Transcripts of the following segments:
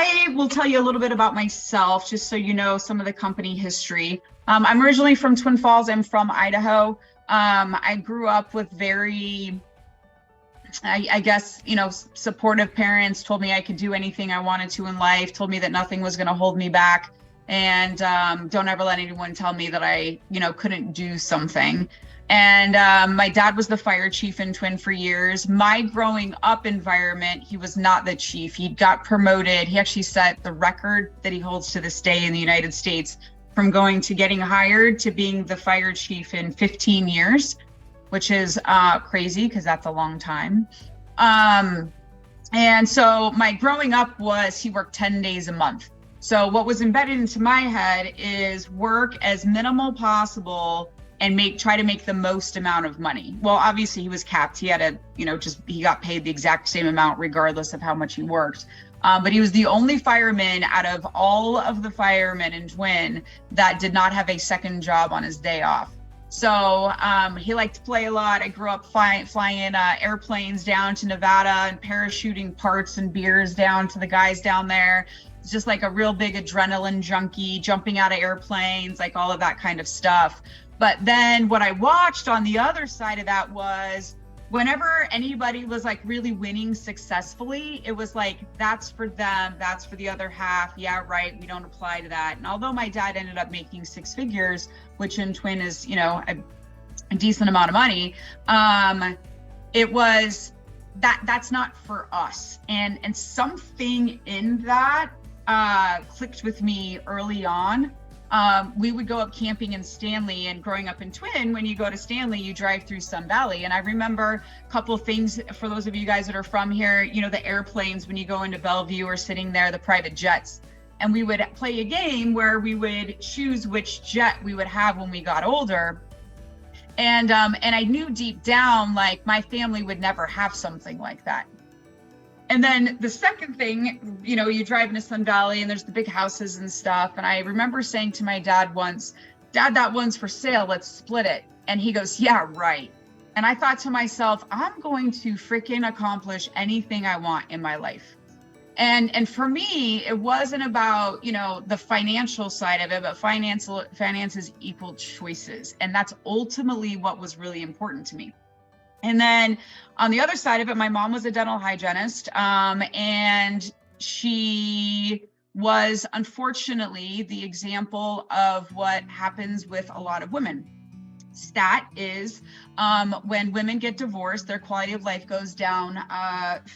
I will tell you a little bit about myself, just so you know some of the company history. I'm originally from Twin Falls. I'm from Idaho. I grew up with very, I guess, supportive parents, told me I could do anything I wanted to in life, told me that nothing was going to hold me back. And don't ever let anyone tell me that I, couldn't do something. And my dad was the fire chief in Twin for years. My growing up environment, he was not the chief. He got promoted. He actually set the record that he holds to this day in the United States from going to getting hired to being the fire chief in 15 years, which is crazy because that's a long time. And so my growing up was he worked 10 days a month. So what was embedded into my head is work as minimal possible and try to make the most amount of money. Well, obviously he was capped. He had he got paid the exact same amount regardless of how much he worked. But he was the only fireman out of all of the firemen in Twin that did not have a second job on his day off. So he liked to play a lot. I grew up flying airplanes down to Nevada and parachuting parts and beers down to the guys down there. It's just like a real big adrenaline junkie, jumping out of airplanes, like all of that kind of stuff. But then what I watched on the other side of that was whenever anybody was like really winning successfully, it was like, that's for them, that's for the other half. Yeah, right, we don't apply to that. And although my dad ended up making six figures, which in Twin is, a decent amount of money, it was that's not for us. And something in that clicked with me early on. We would go up camping in Stanley, and growing up in Twin, when you go to Stanley, you drive through Sun Valley. And I remember a couple of things for those of you guys that are from here, the airplanes, when you go into Bellevue or sitting there, the private jets. And we would play a game where we would choose which jet we would have when we got older. And I knew deep down, like my family would never have something like that. And then the second thing, you drive into Sun Valley and there's the big houses and stuff. And I remember saying to my dad once, "Dad, that one's for sale, let's split it." And he goes, "Yeah, right." And I thought to myself, I'm going to freaking accomplish anything I want in my life. And for me, it wasn't about, the financial side of it, but finances equal choices. And that's ultimately what was really important to me. And then on the other side of it, my mom was a dental hygienist, and she was unfortunately the example of what happens with a lot of women. Stat is when women get divorced, their quality of life goes down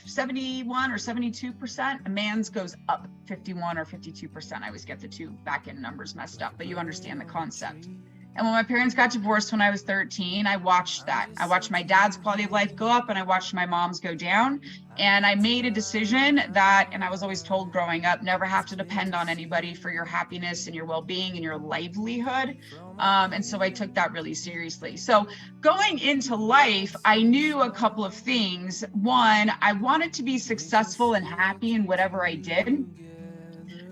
71 or 72%. A man's goes up 51 or 52%. I always get the two back end numbers messed up, but you understand the concept. And when my parents got divorced when I was 13, I watched that. I watched my dad's quality of life go up and I watched my mom's go down. And I made a decision that, and I was always told growing up, never have to depend on anybody for your happiness and your well-being and your livelihood. And so I took that really seriously. So going into life, I knew a couple of things. One, I wanted to be successful and happy in whatever I did.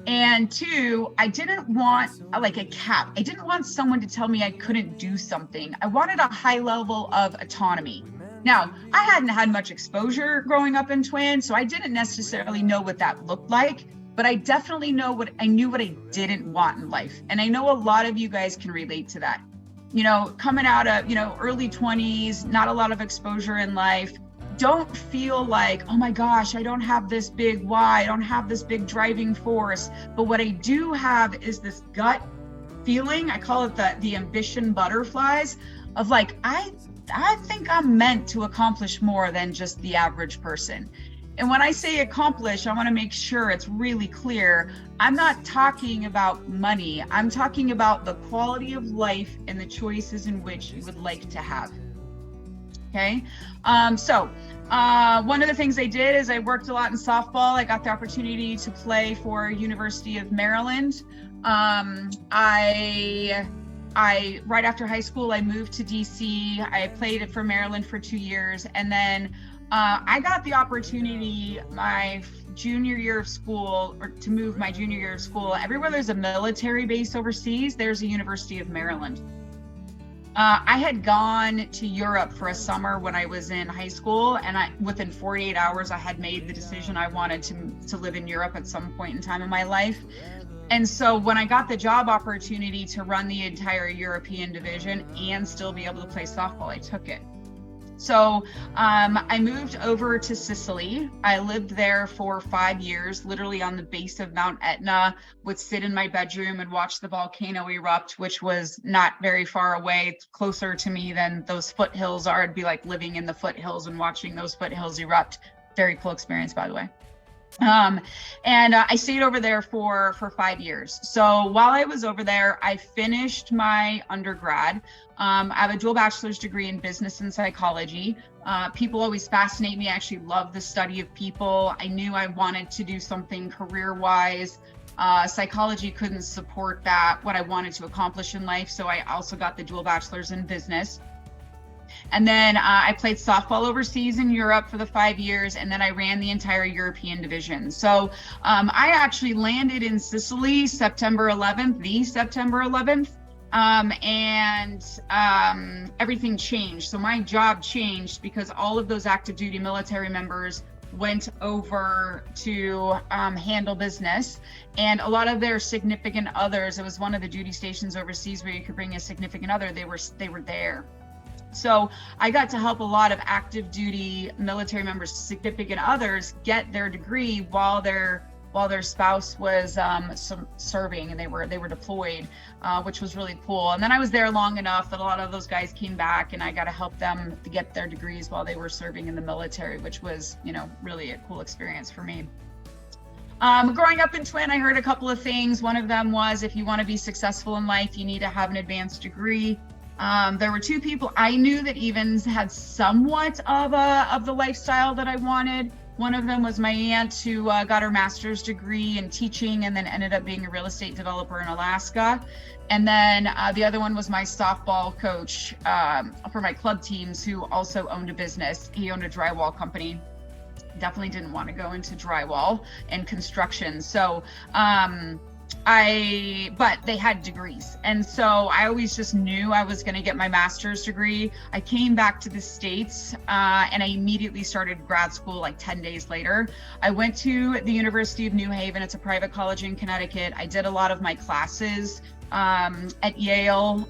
And two, I didn't want like a cap. I didn't want someone to tell me I couldn't do something. I wanted a high level of autonomy. Now, I hadn't had much exposure growing up in Twin, so I didn't necessarily know what that looked like, but I definitely knew what I didn't want in life. And I know a lot of you guys can relate to that. Coming out of, early 20s, not a lot of exposure in life. Don't feel like, oh my gosh, I don't have this big why, I don't have this big driving force. But what I do have is this gut feeling, I call it the ambition butterflies, of like, I think I'm meant to accomplish more than just the average person. And when I say accomplish, I want to make sure it's really clear. I'm not talking about money. I'm talking about the quality of life and the choices in which you would like to have. Okay. So one of the things I did is I worked a lot in softball. I got the opportunity to play for University of Maryland. I right after high school, I moved to DC. I played for Maryland for 2 years. And then I got the opportunity my junior year of school, or to move my junior year of school. Everywhere there's a military base overseas, there's a University of Maryland. I had gone to Europe for a summer when I was in high school, and within 48 hours, I had made the decision I wanted to live in Europe at some point in time in my life. And so when I got the job opportunity to run the entire European division and still be able to play softball, I took it. So I moved over to Sicily. I lived there for 5 years, literally on the base of Mount Etna, would sit in my bedroom and watch the volcano erupt, which was not very far away, closer to me than those foothills are. It'd be like living in the foothills and watching those foothills erupt. Very cool experience, by the way. I stayed over there for 5 years. So while I was over there, I finished my undergrad. I have a dual bachelor's degree in business and psychology. People always fascinate me. I actually love the study of people. I knew I wanted to do something career-wise. Psychology couldn't support that, what I wanted to accomplish in life. So I also got the dual bachelor's in business. And then I played softball overseas in Europe for the 5 years, and then I ran the entire European division. So I actually landed in Sicily September 11th, everything changed. So my job changed because all of those active duty military members went over to handle business, and a lot of their significant others, it was one of the duty stations overseas where you could bring a significant other, they were there. So I got to help a lot of active duty military members, significant others, get their degree while their spouse was serving and they were deployed, which was really cool. And then I was there long enough that a lot of those guys came back, and I got to help them to get their degrees while they were serving in the military, which was, really a cool experience for me. Growing up in Twin, I heard a couple of things. One of them was, if you want to be successful in life, you need to have an advanced degree. There were two people I knew that even had somewhat of the lifestyle that I wanted. One of them was my aunt, who got her master's degree in teaching and then ended up being a real estate developer in Alaska. And then the other one was my softball coach for my club teams, who also owned a business. He owned a drywall company. Definitely didn't want to go into drywall and construction. So but they had degrees. And so I always just knew I was going to get my master's degree. I came back to the States and I immediately started grad school like 10 days later. I went to the University of New Haven. It's a private college in Connecticut. I did a lot of my classes at Yale.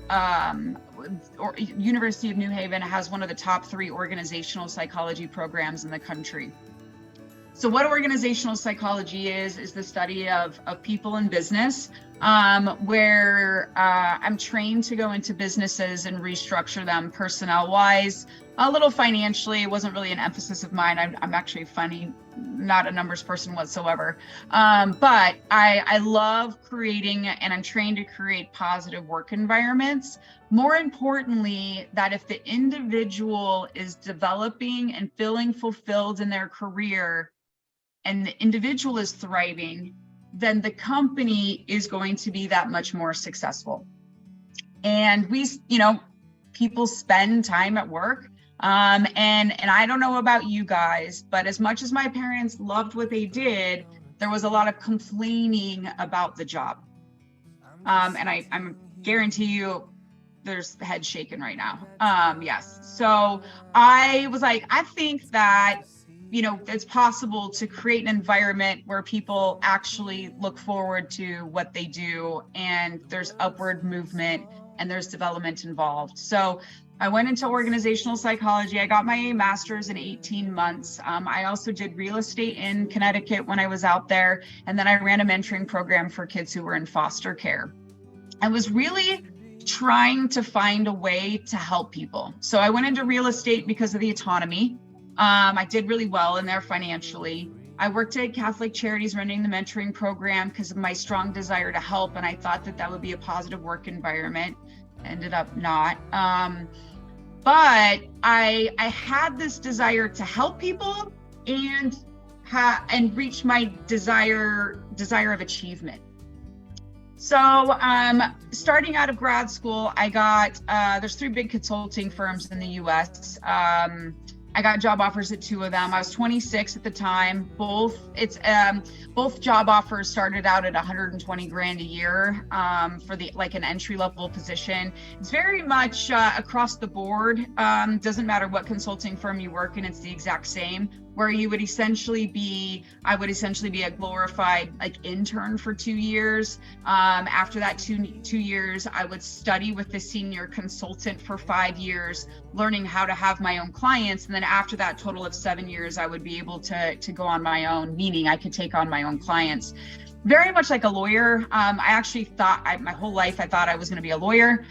University of New Haven has one of the top 3 organizational psychology programs in the country. So what organizational psychology is the study of people in business, where I'm trained to go into businesses and restructure them personnel-wise, a little financially. It wasn't really an emphasis of mine. I'm actually not a numbers person whatsoever. But I love creating, and I'm trained to create positive work environments. More importantly, that if the individual is developing and feeling fulfilled in their career, and the individual is thriving, then the company is going to be that much more successful. And people spend time at work. And I don't know about you guys, but as much as my parents loved what they did, there was a lot of complaining about the job. And I'm guarantee you there's head shaking right now. Yes. So I was like, I think that it's possible to create an environment where people actually look forward to what they do, and there's upward movement and there's development involved. So I went into organizational psychology. I got my master's in 18 months. I also did real estate in Connecticut when I was out there. And then I ran a mentoring program for kids who were in foster care. I was really trying to find a way to help people. So I went into real estate because of the autonomy. I did really well in there financially. I worked at Catholic Charities running the mentoring program because of my strong desire to help, and I thought that would be a positive work environment. Ended up not. But I had this desire to help people and reach my desire of achievement. So starting out of grad school, I got, there's 3 big consulting firms in the US. I got job offers at two of them. I was 26 at the time. Both job offers started out at 120 grand a year for the like an entry level position. It's very much across the board. Doesn't matter what consulting firm you work in, it's the exact same. Where I would essentially be a glorified like intern for 2 years. After that 2 years, I would study with the senior consultant for 5 years, learning how to have my own clients. And then after that total of 7 years, I would be able to go on my own, meaning I could take on my own clients. Very much like a lawyer. I actually thought my whole life, I thought I was going to be a lawyer.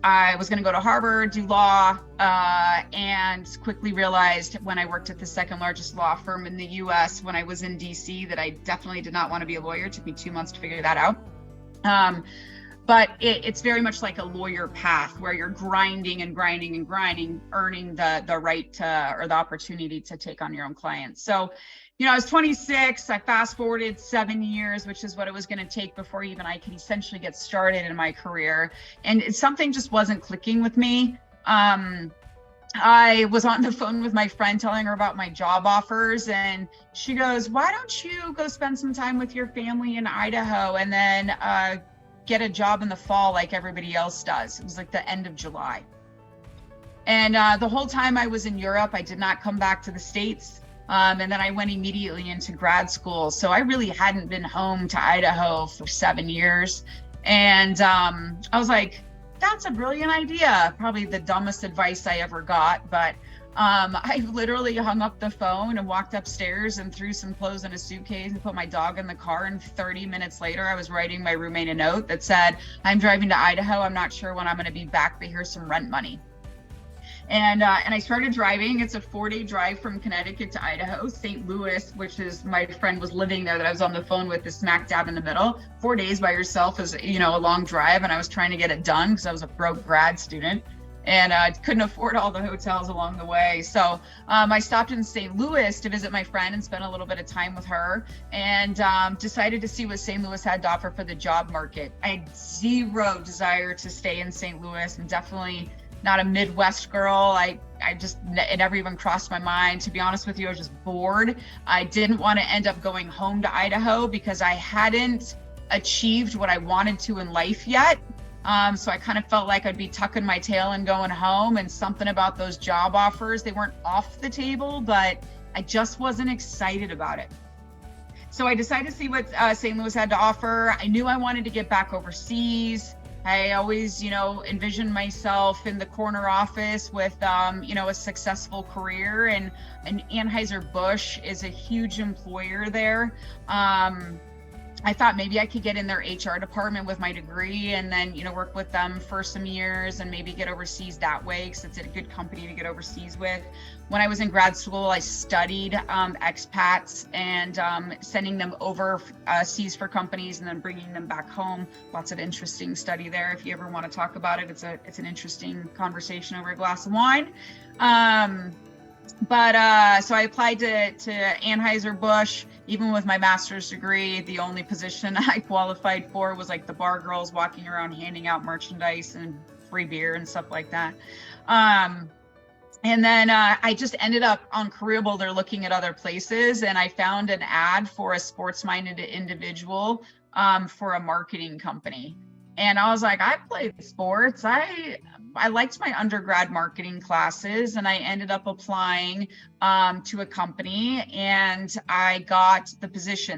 I was going to go to Harvard, do law, and quickly realized when I worked at the second largest law firm in the US when I was in DC that I definitely did not want to be a lawyer. It took me 2 months to figure that out. But it's very much like a lawyer path where you're grinding and grinding and grinding, earning the right to, or the opportunity to take on your own clients. So, I was 26. I fast forwarded 7 years, which is what it was going to take before even I could essentially get started in my career. And something just wasn't clicking with me. I was on the phone with my friend telling her about my job offers, and she goes, "Why don't you go spend some time with your family in Idaho and then get a job in the fall like everybody else does?" It was like the end of July. And the whole time I was in Europe, I did not come back to the States. And then I went immediately into grad school. So I really hadn't been home to Idaho for 7 years. And I was like, that's a brilliant idea. Probably the dumbest advice I ever got. But I literally hung up the phone and walked upstairs and threw some clothes in a suitcase and put my dog in the car. And 30 minutes later, I was writing my roommate a note that said, "I'm driving to Idaho. I'm not sure when I'm going to be back, but here's some rent money." And I started driving. It's a 4-day drive from Connecticut to Idaho. St. Louis, which is, my friend was living there that I was on the phone with, is smack dab in the middle. 4 days by yourself is, a long drive. And I was trying to get it done because I was a broke grad student and I couldn't afford all the hotels along the way. So I stopped in St. Louis to visit my friend and spend a little bit of time with her, and decided to see what St. Louis had to offer for the job market. I had zero desire to stay in St. Louis, and definitely not a Midwest girl. It never even crossed my mind. To be honest with you, I was just bored. I didn't want to end up going home to Idaho because I hadn't achieved what I wanted to in life yet. So I kind of felt like I'd be tucking my tail and going home, and something about those job offers, they weren't off the table, but I just wasn't excited about it. So I decided to see what St. Louis had to offer. I knew I wanted to get back overseas. I always, envisioned myself in the corner office with, a successful career, and Anheuser-Busch is a huge employer there. I thought maybe I could get in their HR department with my degree and then, work with them for some years and maybe get overseas that way, because it's a good company to get overseas with. When I was in grad school, I studied expats and sending them overseas for companies and then bringing them back home. Lots of interesting study there. If you ever want to talk about it, it's an interesting conversation over a glass of wine. So I applied to Anheuser-Busch. Even with my master's degree, the only position I qualified for was like the bar girls walking around handing out merchandise and free beer and stuff like that. And then I just ended up on Career Builder looking at other places, and I found an ad for a sports-minded individual for a marketing company. And I was like, I played sports. I liked my undergrad marketing classes, and I ended up applying to a company, and I got the position.